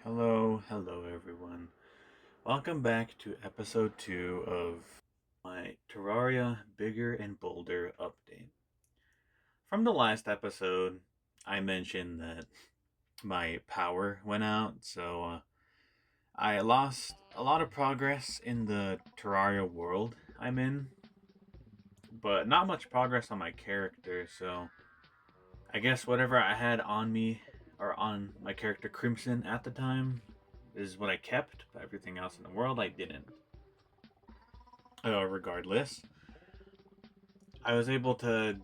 Hello everyone. Welcome back to episode 2 of my Terraria Bigger and Bolder update. From the last episode, I mentioned that my power went out, so I lost a lot of progress in the Terraria world I'm in, but not much progress on my character, so I guess whatever I had on me, or on my character Crimson at the time, is what I kept, but everything else in the world I didn't. Regardless, I was able to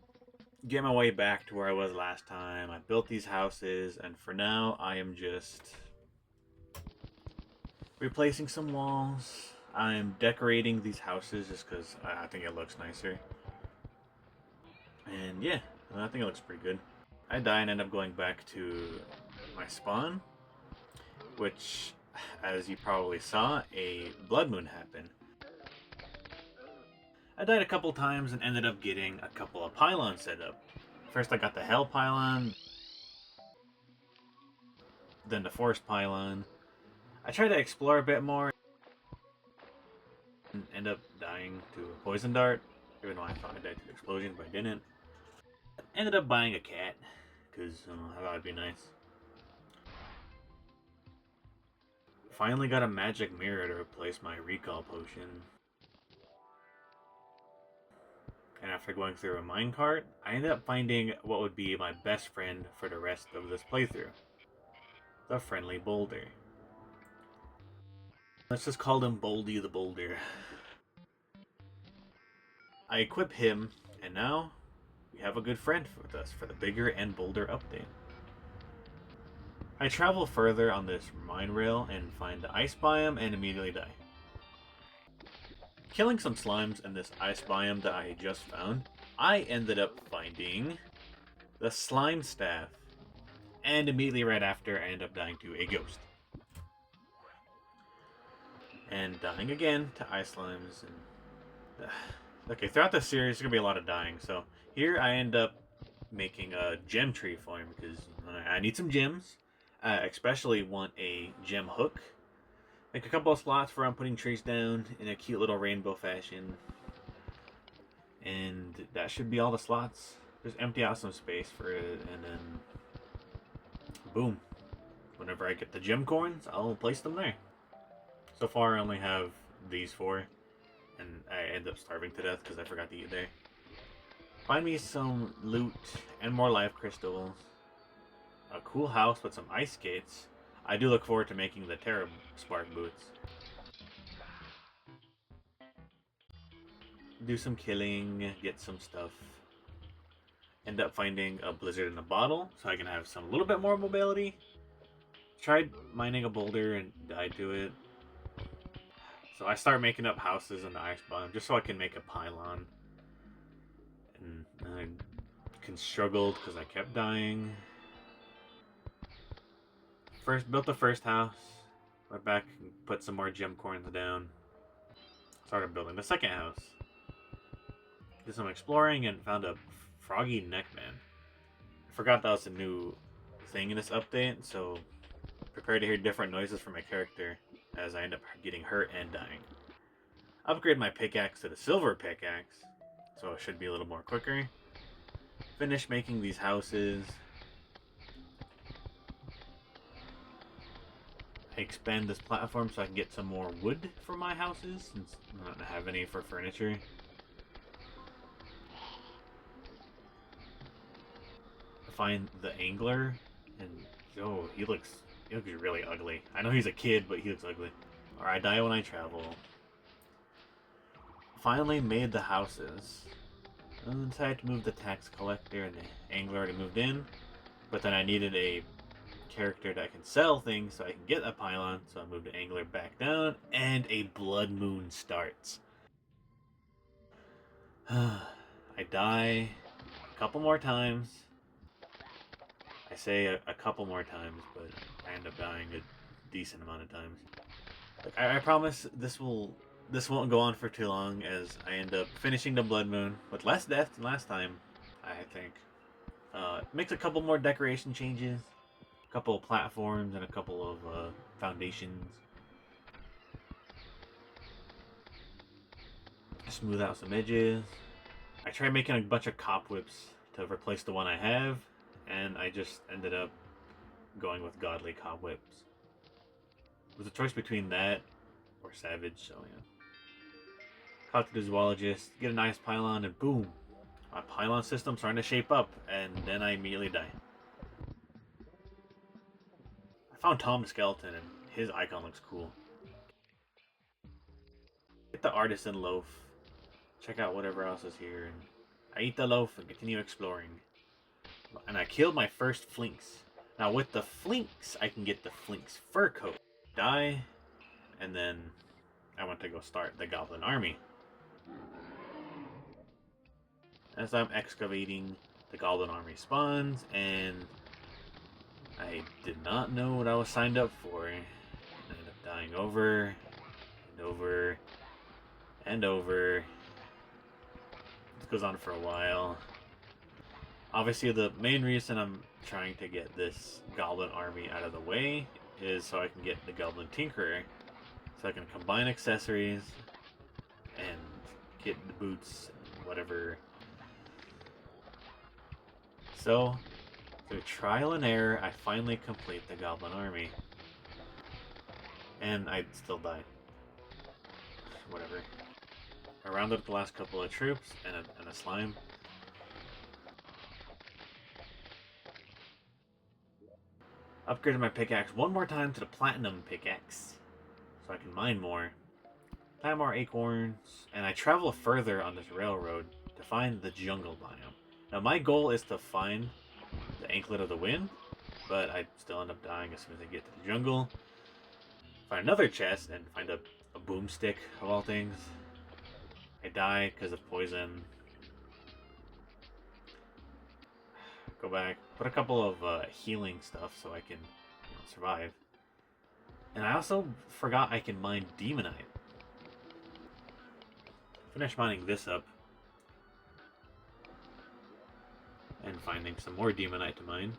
get my way back to where I was last time. I built these houses, and for now, I am just replacing some walls. I'm decorating these houses just because I think it looks nicer. And yeah, I think it looks pretty good. I die and end up going back to my spawn, which, as you probably saw, a blood moon happened. I died a couple times and ended up getting a couple of pylons set up. First I got the Hell pylon, then the Forest pylon. I tried to explore a bit more and end up dying to a poison dart, even though I thought I died to the explosion, but I didn't. Ended up buying a cat, because I thought it'd be nice. Finally got a magic mirror to replace my recall potion. And after going through a minecart, I ended up finding what would be my best friend for the rest of this playthrough. The friendly boulder. Let's just call him Bouldy the Boulder. I equip him, and now we have a good friend with us for the bigger and bolder update. I travel further on this mine rail and find the ice biome and immediately die. Killing some slimes in this ice biome that I just found, I ended up finding the slime staff. And immediately right after, I end up dying to a ghost. And dying again to ice slimes. And okay, throughout the series, there's going to be a lot of dying. So here I end up making a gem tree farm because I need some gems. I especially want a gem hook. Make a couple of slots for I'm putting trees down in a cute little rainbow fashion. And that should be all the slots. Just empty out some space for it, and then boom. Whenever I get the gem coins, I'll place them there. So far I only have these 4, and I end up starving to death because I forgot to eat there. Find me some loot and more life crystals. A cool house with some ice skates. I do look forward to making the Terra Spark boots. Do some killing, get some stuff. End up finding a blizzard in a bottle so I can have some little bit more mobility. Tried mining a boulder and died to it. So I start making up houses in the ice biome just so I can make a pylon. And I struggled because I kept dying. Built the first house. Went back and put some more gem coins down. Started building the second house. Did some exploring and found a froggy neckman. I forgot that was a new thing in this update, so prepare to hear different noises from my character as I end up getting hurt and dying. Upgrade my pickaxe to the silver pickaxe, so it should be a little more quicker. Finish making these houses. I expand this platform so I can get some more wood for my houses, since I don't have any for furniture. Find the angler, and oh, he looks really ugly. I know he's a kid, but he looks ugly. Or I die when I travel. Finally made the houses. And decided to move the tax collector, and the angler already moved in. But then I needed a character that can sell things so I can get a pylon, so I moved the angler back down, and a blood moon starts. I die a couple more times. I say a couple more times, but I end up dying a decent amount of times. Like, I promise this won't go on for too long, as I end up finishing the blood moon with less death than last time, I think. Makes a couple more decoration changes, a couple of platforms and a couple of foundations. Smooth out some edges. I tried making a bunch of cobwebs to replace the one I have, and I just ended up going with godly cobwebs. It was a choice between that or savage, so yeah. Caught the zoologist, get a nice pylon, and boom! My pylon system's starting to shape up, and then I immediately die. I found Tom the Skeleton, and his icon looks cool. Get the artisan loaf. Check out whatever else is here. And I eat the loaf and continue exploring. And I killed my first flinx. Now with the flinx, I can get the flinx fur coat. Die, and then I went to go start the goblin army. As I'm excavating, the goblin army spawns, and I did not know what I was signed up for. I ended up dying over, and over, and over. This goes on for a while. Obviously, the main reason I'm trying to get this goblin army out of the way is so I can get the goblin tinkerer, so I can combine accessories and get the boots and whatever. So, through trial and error, I finally complete the goblin army. And I still die. Whatever. I rounded up the last couple of troops and a slime. Upgraded my pickaxe one more time to the platinum pickaxe, so I can mine more. Plant more acorns, and I travel further on this railroad to find the jungle biome. Now my goal is to find the anklet of the wind, but I still end up dying as soon as I get to the jungle. Find another chest and find a boomstick of all things. I die because of poison. Go back, put a couple of healing stuff so I can survive. And I also forgot I can mine demonite. Finish mining this up. And finding some more demonite to mine.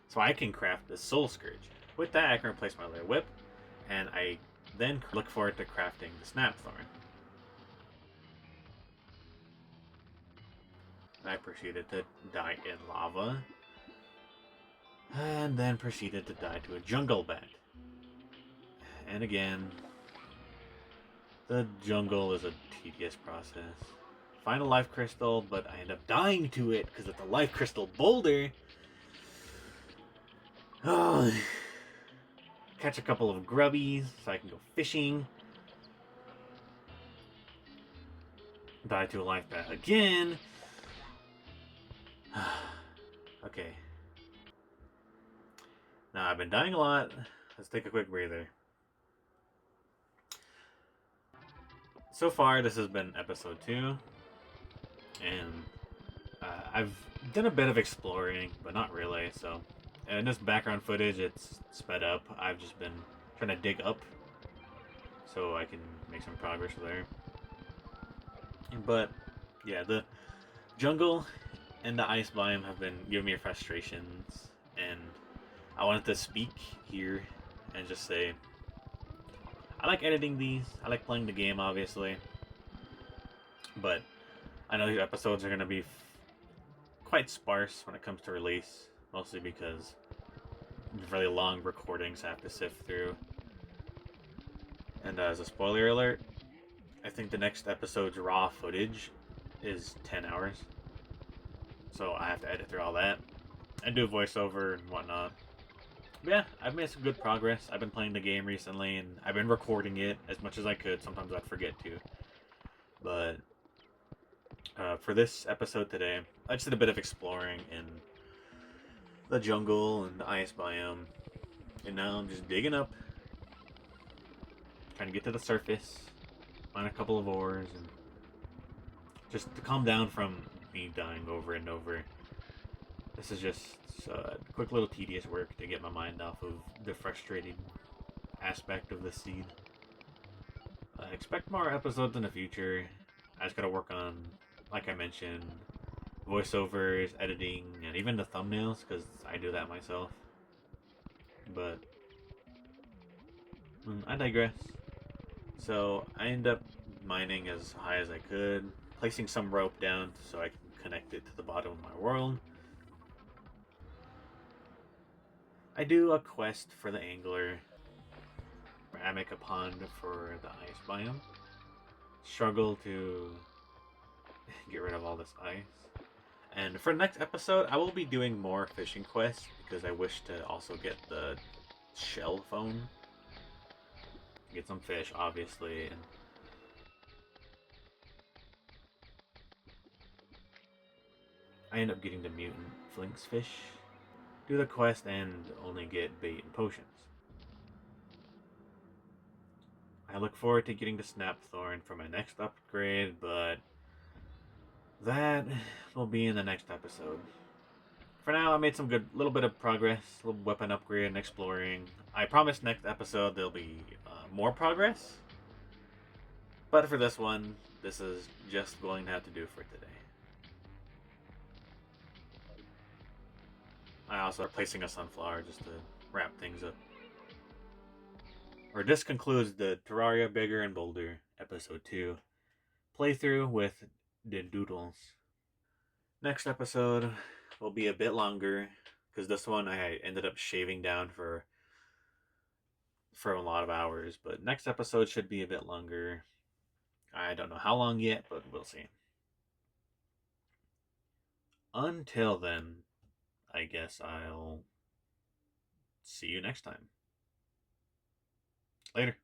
So I can craft the soul scourge. With that, I can replace my layer whip. And I then look forward to crafting the snapthorn. I proceeded to die in lava. And then proceeded to die to a jungle bat. And again, the jungle is a tedious process. Find a life crystal, but I end up dying to it because it's a life crystal boulder. Oh. Catch a couple of grubbies so I can go fishing. Die to a life bat again. Okay. Now I've been dying a lot. Let's take a quick breather. So far, this has been episode 2. And I've done a bit of exploring, but not really. So, in this background footage, it's sped up. I've just been trying to dig up so I can make some progress there. But, yeah, the jungle and the ice biome have been giving me frustrations, and I wanted to speak here and just say I like editing these. I like playing the game, obviously, but I know these episodes are going to be quite sparse when it comes to release, mostly because really long recordings I have to sift through. And as a spoiler alert, I think the next episode's raw footage is 10 hours. So I have to edit through all that and do a voiceover and whatnot. But yeah, I've made some good progress. I've been playing the game recently, and I've been recording it as much as I could. Sometimes I'd forget to. But for this episode today, I just did a bit of exploring in the jungle and the ice biome. And now I'm just digging up, trying to get to the surface, find a couple of ores, and just to calm down from me dying over and over. This is just quick little tedious work to get my mind off of the frustrating aspect of the seed. Expect more episodes in the future. I just gotta work on, like I mentioned, voiceovers, editing, and even the thumbnails, because I do that myself. but I digress. So I end up mining as high as I could, placing some rope down so I can connect it to the bottom of my world. I do a quest for the angler, where I make a pond for the ice biome. Struggle to get rid of all this ice. And for next episode, I will be doing more fishing quests because I wish to also get the shell phone. Get some fish, obviously, and I end up getting the mutant flinx fish. Do the quest and only get bait and potions. I look forward to getting the Snapthorn for my next upgrade, but that will be in the next episode. For now, I made some good, little bit of progress, a little weapon upgrade and exploring. I promise next episode there'll be more progress. But for this one, this is just going to have to do for today. I also are placing a sunflower just to wrap things up. Or this concludes the Terraria Bigger and Bolder episode 2 playthrough with DidDoodles. Next episode will be a bit longer because this one I ended up shaving down for a lot of hours, but next episode should be a bit longer. I don't know how long yet, but we'll see. Until then, I guess I'll see you next time. Later.